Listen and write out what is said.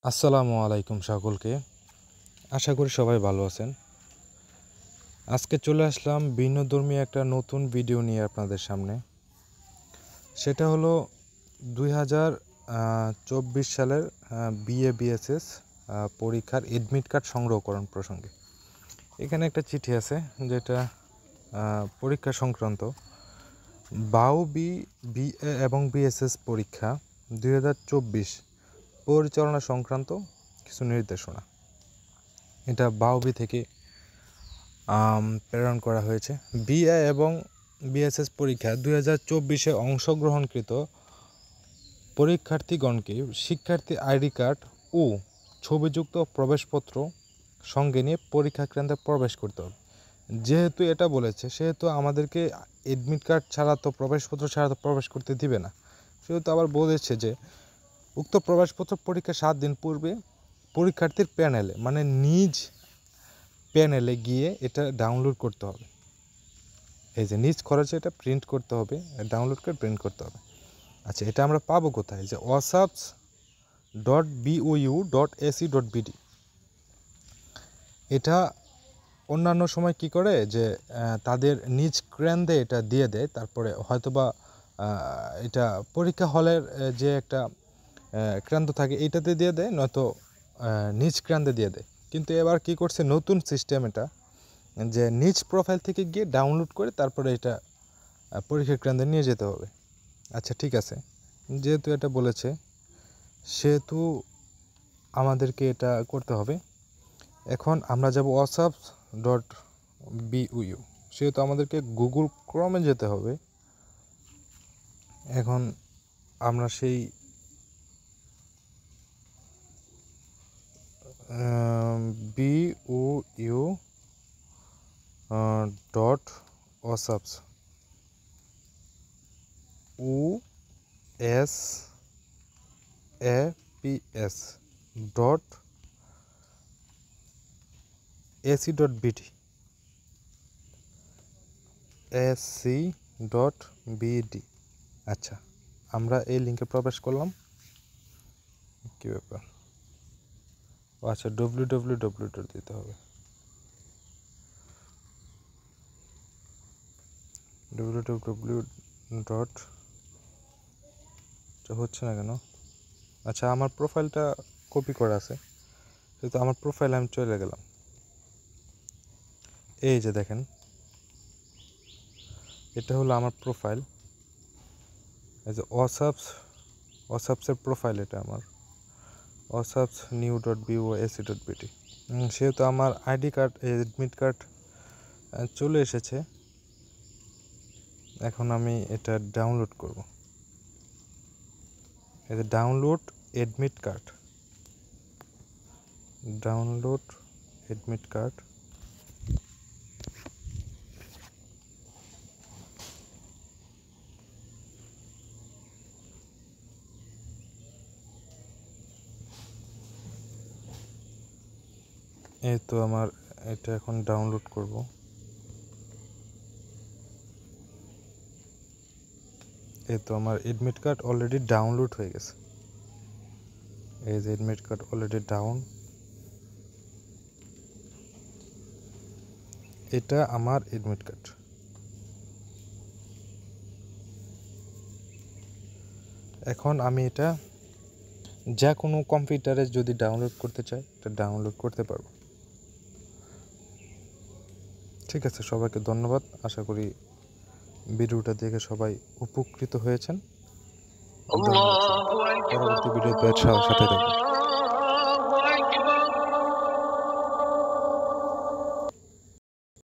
আসসালামু আলাইকুম সকলকে। আশা করি সবাই ভালো আছেন। আজকে চলে আসলাম ভিন্নধর্মী একটা নতুন ভিডিও নিয়ে আপনাদের সামনে। সেটা হলো 2024 সালের বিএ বিএসএস পরীক্ষার এডমিট কার্ড সংগ্রহকরণ প্রসঙ্গে। এখানে একটা চিঠি আছে যেটা পরীক্ষা সংক্রান্ত। বাউ বিএ এবং বিএসএস পরীক্ষা 2024 পরিচালনা সংক্রান্ত কিছু নির্দেশনা। এটা বাউবি থেকে প্রেরণ করা হয়েছে। বিএ এবং বিএসএস পরীক্ষা 2024-এ অংশগ্রহণকৃত পরীক্ষার্থীগণকে শিক্ষার্থী আইডি কার্ড ও ছবিযুক্ত প্রবেশপত্র সঙ্গে নিয়ে পরীক্ষা কেন্দ্রে প্রবেশ করতে হবে। যেহেতু এটা বলেছে সেহেতু আমাদেরকে এডমিট কার্ড ছাড়া তো প্রবেশপত্র ছাড়া তো প্রবেশ করতে দিবে না। সেহেতু আবার বলেছে যে উক্ত প্রবেশপত্র পরীক্ষার 7 দিন পূর্বে পরীক্ষার্থীর প্যানেলে মানে নিজ প্যানেলে গিয়ে এটা ডাউনলোড করতে হবে। এই যে নিজ খরচে এটা প্রিন্ট করতে হবে, ডাউনলোড করে প্রিন্ট করতে হবে। আচ্ছা, এটা আমরা পাবো কোথায়? যে wasapps.bou.ac.bd। এটা অন্যান্য সময় কি করে যে তাদের নিজ কেন্দ্রে এটা দিয়ে দেয়, তারপরে হয়তোবা এটা পরীক্ষা হলের যে একটা কেন্দ্র থাকে এইটাতে দিয়ে দেয়, নয়তো নিজ কেন্দ্রে দিয়ে দেয়। কিন্তু এবার কি করছে নতুন সিস্টেম, এটা যে নিজ প্রোফাইল থেকে গিয়ে ডাউনলোড করে তারপরে এটা পরীক্ষা কেন্দ্রে নিয়ে যেতে হবে। আচ্ছা ঠিক আছে, যেহেতু এটা বলেছে সেহেতু আমাদেরকে এটা করতে হবে। এখন আমরা যাব wasapps.bou। সেহেতু আমাদেরকে গুগল ক্রমে যেতে হবে। এখন আমরা সেই bou.wasapps .ac.bd আচ্ছা, আমরা এই লিঙ্কে প্রবেশ করলাম। কী ব্যাপার? আচ্ছা, www দিতে হবে। www. হচ্ছে না কেন? আচ্ছা, আমার প্রোফাইলটা কপি করা আছে, কিন্তু আমার প্রোফাইলে আমি চলে গেলাম। এই যে দেখেন, এটা হলো আমার প্রোফাইল। এই যে wasapps-এর প্রোফাইল, এটা আমার wasapps.new.bou.ac.bd। সেহেতু আমার আইডি কার্ড এডমিট কার্ড চলে এসেছে। এখন আমি এটা ডাউনলোড করব। এই যে download admit card, download admit card. এই তো আমার এটা এখন ডাউনলোড করব। এই তো আমার এডমিট কার্ড অলরেডি ডাউনলোড হয়ে গেছে। এই যে এডমিট কার্ড অলরেডি ডাউন। এটা আমার এডমিট কার্ড। এখন আমি এটা যা কোনো কম্পিউটারে যদি ডাউনলোড করতে চাই এটা ডাউনলোড করতে পারবো। ঠিক আছে, সবাইকে ধন্যবাদ। আশা করি ভিডিওটা দেখে সবাই উপকৃত হয়েছেন। ধন্যবাদ। পরবর্তী ভিডিও পেয়ে সাথে থাকবেন।